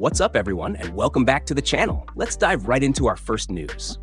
What's up, everyone, and welcome back to the channel. Let's dive right into our first news.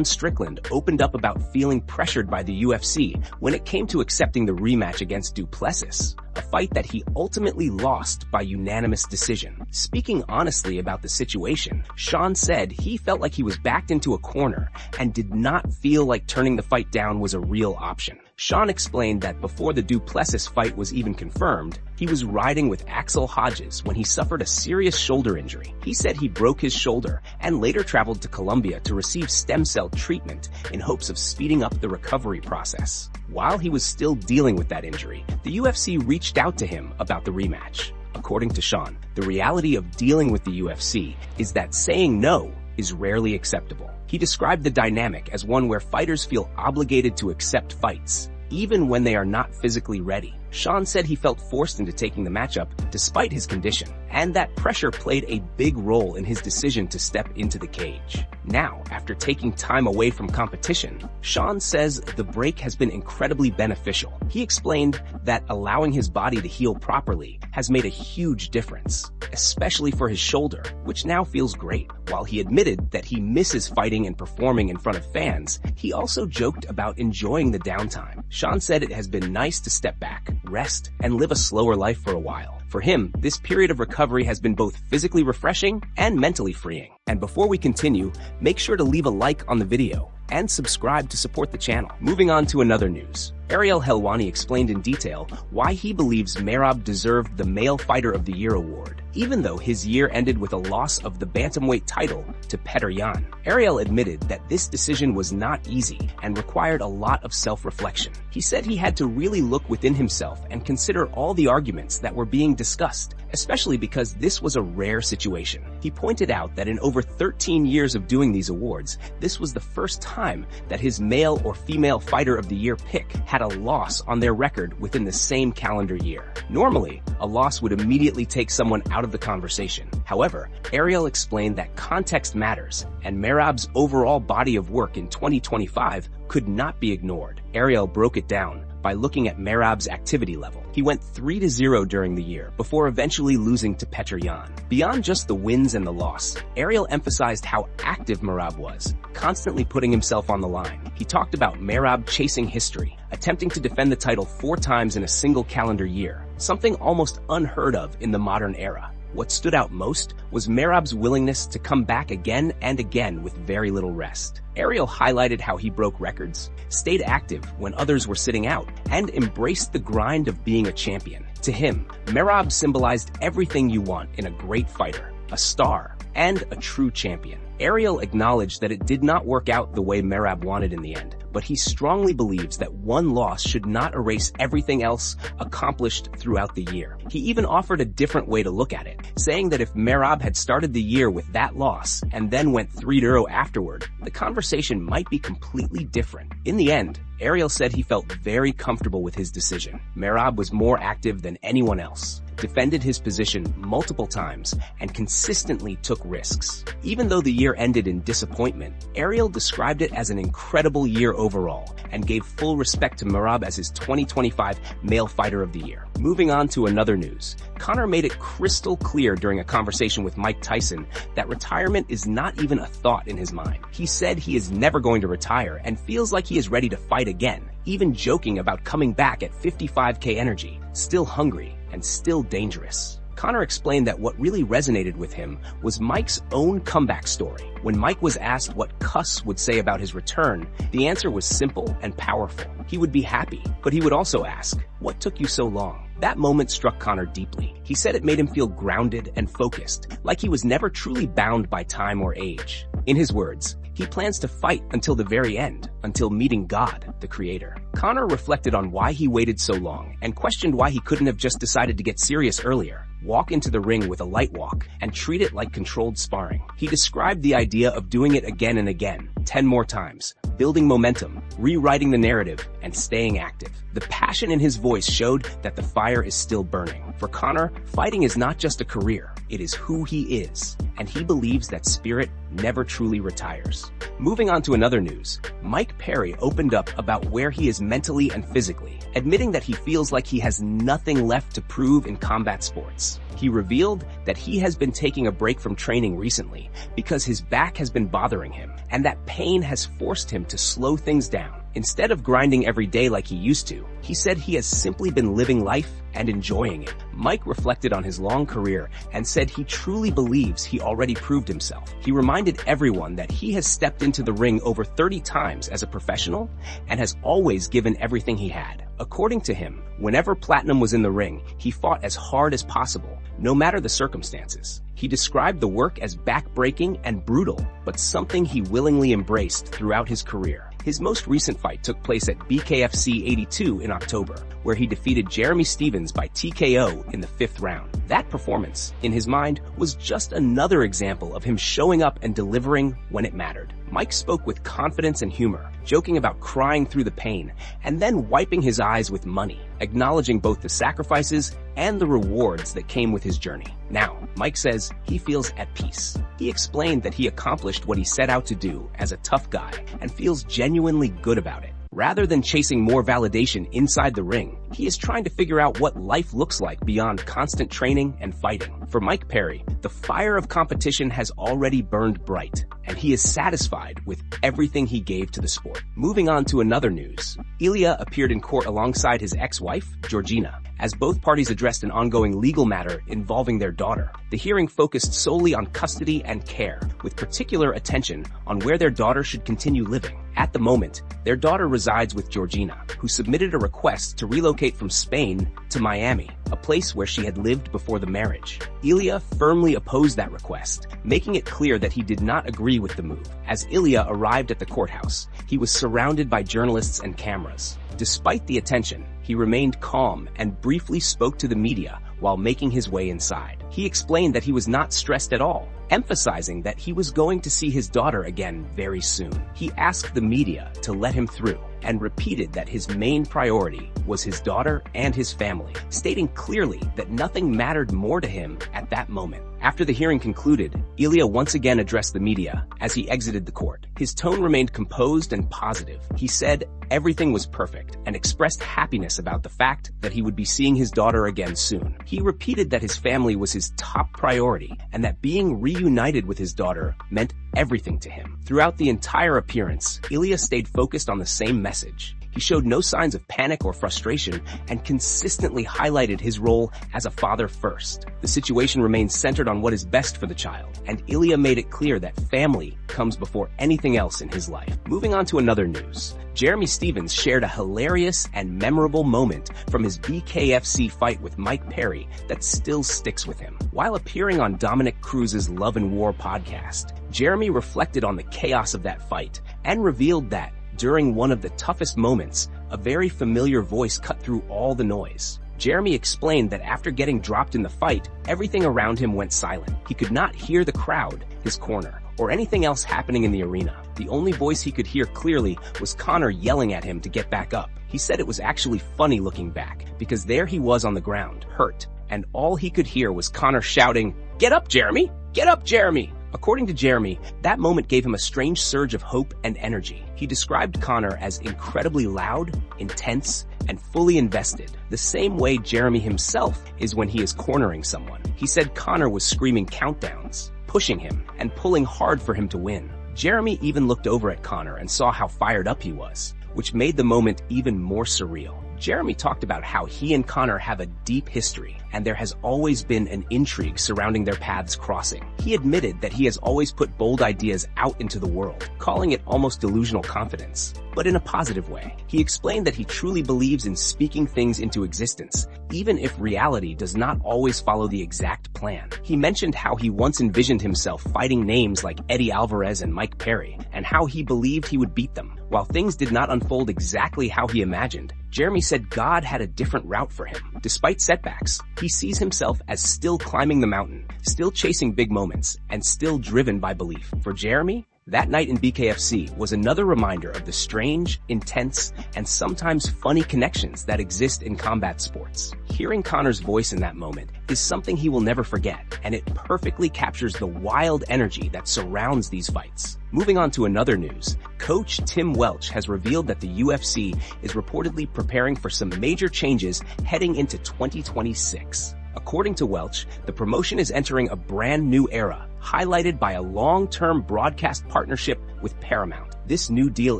Strickland opened up about feeling pressured by the UFC when it came to accepting the rematch against Du Plessis, a fight that he ultimately lost by unanimous decision. Speaking honestly about the situation, Sean said he felt like he was backed into a corner and did not feel like turning the fight down was a real option. Sean explained that before the Du Plessis fight was even confirmed, he was riding with Axel Hodges when he suffered a serious shoulder injury. He said he broke his shoulder and later traveled to Colombia to receive stem cell treatment in hopes of speeding up the recovery process. While he was still dealing with that injury, the UFC reached out to him about the rematch. According to Sean, the reality of dealing with the UFC is that saying no is rarely acceptable. He described the dynamic as one where fighters feel obligated to accept fights, even when they are not physically ready. Sean said he felt forced into taking the matchup despite his condition, and that pressure played a big role in his decision to step into the cage. Now, after taking time away from competition, Sean says the break has been incredibly beneficial. He explained that allowing his body to heal properly has made a huge difference, especially for his shoulder, which now feels great. While he admitted that he misses fighting and performing in front of fans, he also joked about enjoying the downtime. Sean said it has been nice to step back, rest, and live a slower life for a while. For him, this period of recovery has been both physically refreshing and mentally freeing. And before we continue, make sure to leave a like on the video and subscribe to support the channel. Moving on to another news. Ariel Helwani explained in detail why he believes Merab deserved the Male Fighter of the Year award, even though his year ended with a loss of the bantamweight title to Petr Yan. Ariel admitted that this decision was not easy and required a lot of self-reflection. He said he had to really look within himself and consider all the arguments that were being discussed, especially because this was a rare situation. He pointed out that in over 13 years of doing these awards, this was the first time that his Male or Female Fighter of the Year pick had a loss on their record within the same calendar year. Normally, a loss would immediately take someone out of the conversation. However, Ariel explained that context matters, and Merab's overall body of work in 2025 could not be ignored. Ariel broke it down by looking at Merab's activity level. He went 3-0 during the year before eventually losing to Petr Yan. Beyond just the wins and the loss, Ariel emphasized how active Merab was, constantly putting himself on the line. He talked about Merab chasing history, attempting to defend the title 4 times in a single calendar year, something almost unheard of in the modern era. What stood out most was Merab's willingness to come back again and again with very little rest. Ariel highlighted how he broke records, stayed active when others were sitting out, and embraced the grind of being a champion. To him, Merab symbolized everything you want in a great fighter, a star, and a true champion. Ariel acknowledged that it did not work out the way Merab wanted in the end, but he strongly believes that one loss should not erase everything else accomplished throughout the year. He even offered a different way to look at it, saying that if Merab had started the year with that loss and then went 3-0 afterward, the conversation might be completely different. In the end, Ariel said he felt very comfortable with his decision. Merab was more active than anyone else, defended his position multiple times, and consistently took risks. Even though the year ended in disappointment, Ariel described it as an incredible year overall and gave full respect to Merab as his 2025 Male Fighter of the Year. Moving on to another news, Conor made it crystal clear during a conversation with Mike Tyson that retirement is not even a thought in his mind. He said he is never going to retire and feels like he is ready to fight again, even joking about coming back at 55K energy, still hungry and still dangerous. Conor explained that what really resonated with him was Mike's own comeback story. When Mike was asked what Cuss would say about his return, the answer was simple and powerful. He would be happy, but he would also ask, "What took you so long?" That moment struck Conor deeply. He said it made him feel grounded and focused, like he was never truly bound by time or age. In his words, he plans to fight until the very end, until meeting God, the creator. Conor reflected on why he waited so long and questioned why he couldn't have just decided to get serious earlier, walk into the ring with a light walk, and treat it like controlled sparring. He described the idea of doing it again and again, 10 more times, building momentum, rewriting the narrative, and staying active. The passion in his voice showed that the fire is still burning. For Conor, fighting is not just a career, it is who he is, and he believes that spirit never truly retires. Moving on to another news, Mike Perry opened up about where he is mentally and physically, admitting that he feels like he has nothing left to prove in combat sports. He revealed that he has been taking a break from training recently because his back has been bothering him, and that pain has forced him to slow things down. Instead of grinding every day like he used to, he said he has simply been living life and enjoying it. Mike reflected on his long career and said he truly believes he already proved himself. He reminded everyone that he has stepped into the ring over 30 times as a professional and has always given everything he had. According to him, whenever Platinum was in the ring, he fought as hard as possible, no matter the circumstances. He described the work as back-breaking and brutal, but something he willingly embraced throughout his career. His most recent fight took place at BKFC 82 in October, where he defeated Jeremy Stephens by TKO in the 5th round. That performance, in his mind, was just another example of him showing up and delivering when it mattered. Mike spoke with confidence and humor, joking about crying through the pain, and then wiping his eyes with money, acknowledging both the sacrifices and the rewards that came with his journey. Now, Mike says he feels at peace. He explained that he accomplished what he set out to do as a tough guy and feels genuinely good about it. Rather than chasing more validation inside the ring, he is trying to figure out what life looks like beyond constant training and fighting. For Mike Perry, the fire of competition has already burned bright, and he is satisfied with everything he gave to the sport. Moving on to another news, Ilia appeared in court alongside his ex-wife, Georgina, as both parties addressed an ongoing legal matter involving their daughter. The hearing focused solely on custody and care, with particular attention on where their daughter should continue living. At the moment, their daughter resides with Georgina, who submitted a request to relocate from Spain to Miami, a place where she had lived before the marriage. Ilia firmly opposed that request, making it clear that he did not agree with the move. As Ilia arrived at the courthouse, he was surrounded by journalists and cameras. Despite the attention, he remained calm and briefly spoke to the media while making his way inside. He explained that he was not stressed at all, emphasizing that he was going to see his daughter again very soon. He asked the media to let him through and repeated that his main priority was his daughter and his family, stating clearly that nothing mattered more to him at that moment. After the hearing concluded, Ilia once again addressed the media as he exited the court. His tone remained composed and positive. He said everything was perfect and expressed happiness about the fact that he would be seeing his daughter again soon. He repeated that his family was his top priority and that being reunited with his daughter meant everything to him. Throughout the entire appearance, Ilia stayed focused on the same message. He showed no signs of panic or frustration and consistently highlighted his role as a father first. The situation remained centered on what is best for the child, and Ilia made it clear that family comes before anything else in his life. Moving on to another news. Jeremy Stephens shared a hilarious and memorable moment from his BKFC fight with Mike Perry that still sticks with him. While appearing on Dominic Cruz's Love and War podcast, Jeremy reflected on the chaos of that fight and revealed that during one of the toughest moments, a very familiar voice cut through all the noise. Jeremy explained that after getting dropped in the fight, everything around him went silent. He could not hear the crowd, his corner, or anything else happening in the arena. The only voice he could hear clearly was Conor yelling at him to get back up. He said it was actually funny looking back, because there he was on the ground, hurt, and all he could hear was Conor shouting, "Get up, Jeremy! Get up, Jeremy!" According to Jeremy, that moment gave him a strange surge of hope and energy. He described Conor as incredibly loud, intense, and fully invested, the same way Jeremy himself is when he is cornering someone. He said Conor was screaming countdowns, pushing him, and pulling hard for him to win. Jeremy even looked over at Conor and saw how fired up he was, which made the moment even more surreal. Jeremy talked about how he and Conor have a deep history, and there has always been an intrigue surrounding their paths crossing. He admitted that he has always put bold ideas out into the world, calling it almost delusional confidence, but in a positive way. He explained that he truly believes in speaking things into existence, even if reality does not always follow the exact plan. He mentioned how he once envisioned himself fighting names like Eddie Alvarez and Mike Perry, and how he believed he would beat them. While things did not unfold exactly how he imagined, Jeremy said God had a different route for him. Despite setbacks, he sees himself as still climbing the mountain, still chasing big moments, and still driven by belief. For Jeremy, That night in BKFC was another reminder of the strange, intense, and sometimes funny connections that exist in combat sports. Hearing Conor's voice in that moment is something he will never forget, and it perfectly captures the wild energy that surrounds these fights. Moving on to another news, coach Tim Welch has revealed that the UFC is reportedly preparing for some major changes heading into 2026. According to Welch, the promotion is entering a brand new era, highlighted by a long-term broadcast partnership with Paramount. This new deal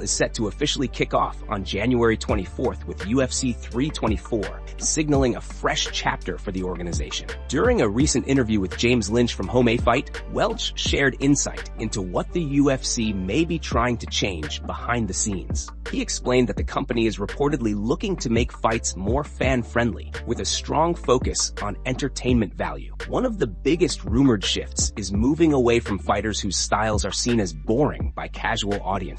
is set to officially kick off on January 24th with UFC 324, signaling a fresh chapter for the organization. During a recent interview with James Lynch from Home A Fight, Welch shared insight into what the UFC may be trying to change behind the scenes. He explained that the company is reportedly looking to make fights more fan-friendly, with a strong focus on entertainment value. One of the biggest rumored shifts is moving away from fighters whose styles are seen as boring by casual audiences.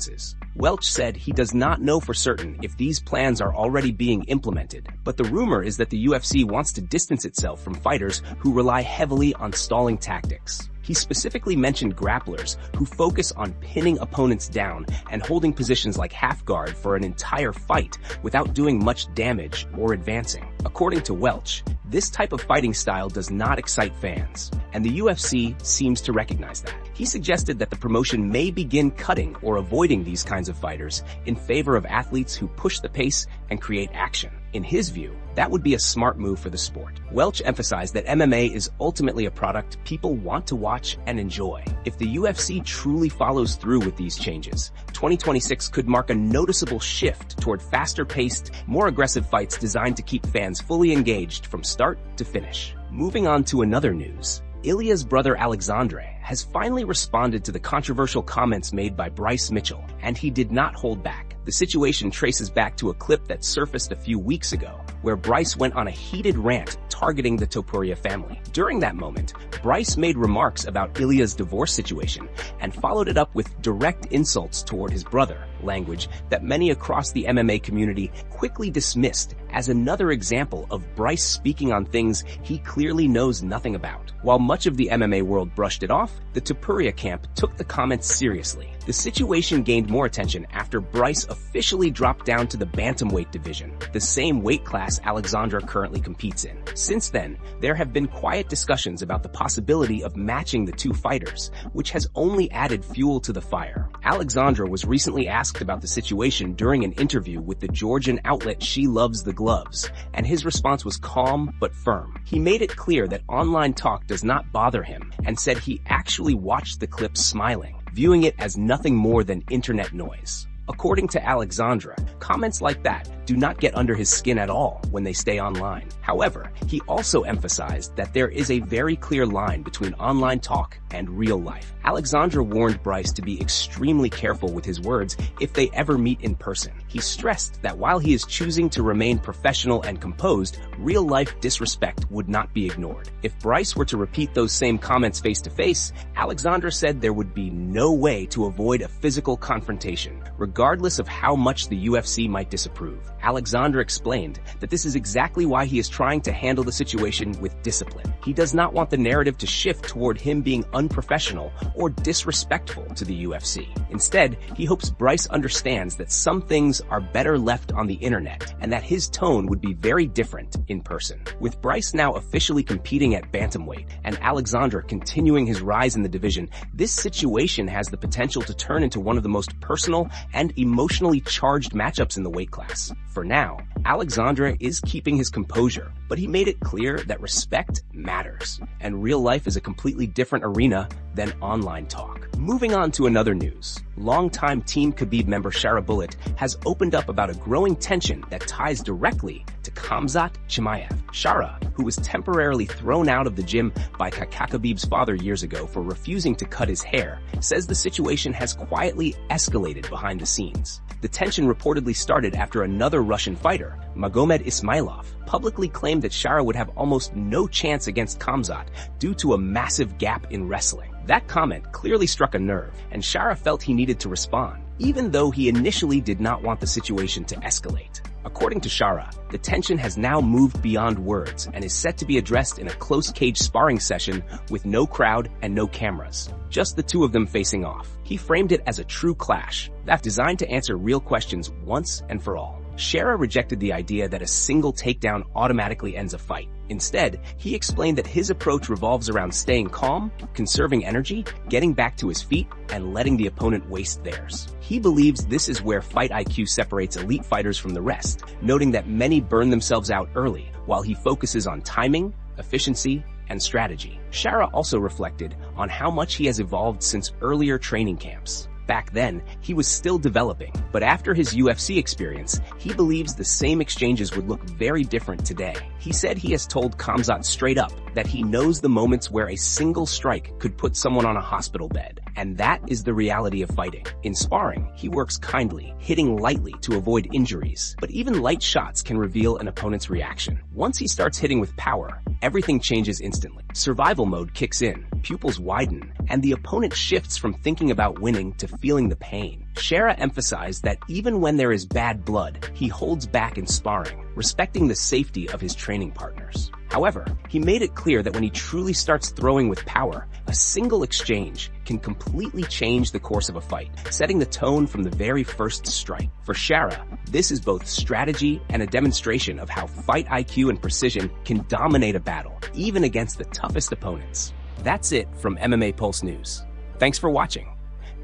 Welch said he does not know for certain if these plans are already being implemented, but the rumor is that the UFC wants to distance itself from fighters who rely heavily on stalling tactics. He specifically mentioned grapplers who focus on pinning opponents down and holding positions like half guard for an entire fight without doing much damage or advancing. According to Welch, this type of fighting style does not excite fans, and the UFC seems to recognize that. He suggested that the promotion may begin cutting or avoiding these kinds of fighters in favor of athletes who push the pace and create action. In his view, that would be a smart move for the sport. Welch emphasized that MMA is ultimately a product people want to watch and enjoy. If the UFC truly follows through with these changes, 2026 could mark a noticeable shift toward faster-paced, more aggressive fights designed to keep fans fully engaged from start to finish. Moving on to another news. Ilia's brother Alexandre has finally responded to the controversial comments made by Bryce Mitchell, and he did not hold back. The situation traces back to a clip that surfaced a few weeks ago, where Bryce went on a heated rant targeting the Topuria family. During that moment, Bryce made remarks about Ilia's divorce situation and followed it up with direct insults toward his brother, language that many across the MMA community quickly dismissed as another example of Bryce speaking on things he clearly knows nothing about. While much of the MMA world brushed it off, the Topuria camp took the comments seriously. The situation gained more attention after Bryce officially dropped down to the bantamweight division, the same weight class Alexandre currently competes in. Since then, there have been quiet discussions about the possibility of matching the two fighters, which has only added fuel to the fire. Alexandre was recently asked about the situation during an interview with the Georgian outlet She Loves the Gloves, and his response was calm but firm. He made it clear that online talk does not bother him, and said he actually watched the clip smiling, viewing it as nothing more than internet noise. According to Alexandre, comments like that do not get under his skin at all when they stay online. However, he also emphasized that there is a very clear line between online talk and real life. Alexandre warned Bryce to be extremely careful with his words if they ever meet in person. He stressed that while he is choosing to remain professional and composed, real-life disrespect would not be ignored. If Bryce were to repeat those same comments face-to-face, Alexandre said there would be no way to avoid a physical confrontation, regardless of how much the UFC might disapprove. Alexandre explained that this is exactly why he is trying to handle the situation with discipline. He does not want the narrative to shift toward him being unprofessional or disrespectful to the UFC. Instead, he hopes Bryce understands that some things are better left on the internet and that his tone would be very different in person. With Bryce now officially competing at bantamweight and Alexandre continuing his rise in the division, this situation has the potential to turn into one of the most personal and emotionally charged matchups in the weight class. For now, Alexandre is keeping his composure, but he made it clear that respect matters, and real life is a completely different arena than online talk. Moving on to another news. Longtime Team Khabib member Shara Bullet has opened up about a growing tension that ties directly to Khamzat Chimaev. Shara, who was temporarily thrown out of the gym by Khabib's father years ago for refusing to cut his hair, says the situation has quietly escalated behind the scenes. The tension reportedly started after another Russian fighter, Magomed Ismailov, publicly claimed that Shara would have almost no chance against Khamzat due to a massive gap in wrestling. That comment clearly struck a nerve, and Shara felt he needed to respond, even though he initially did not want the situation to escalate. According to Shara, the tension has now moved beyond words and is set to be addressed in a close cage sparring session with no crowd and no cameras, just the two of them facing off. He framed it as a true clash that's designed to answer real questions once and for all. Shara rejected the idea that a single takedown automatically ends a fight. Instead, he explained that his approach revolves around staying calm, conserving energy, getting back to his feet, and letting the opponent waste theirs. He believes this is where fight IQ separates elite fighters from the rest, noting that many burn themselves out early, while he focuses on timing, efficiency, and strategy. Shara also reflected on how much he has evolved since earlier training camps. Back then, he was still developing, but after his UFC experience, he believes the same exchanges would look very different today. He said he has told Khamzat straight up that he knows the moments where a single strike could put someone on a hospital bed, and that is the reality of fighting. In sparring, he works kindly, hitting lightly to avoid injuries, but even light shots can reveal an opponent's reaction. Once he starts hitting with power, everything changes instantly. Survival mode kicks in, pupils widen, and the opponent shifts from thinking about winning to feeling the pain. Shara emphasized that even when there is bad blood, he holds back in sparring, respecting the safety of his training partners. However, he made it clear that when he truly starts throwing with power, a single exchange can completely change the course of a fight, setting the tone from the very first strike. For Shara, this is both strategy and a demonstration of how fight IQ and precision can dominate a battle, even against the toughest opponents. That's it from MMA Pulse News. Thanks for watching.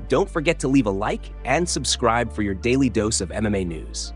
Don't forget to leave a like and subscribe for your daily dose of MMA news.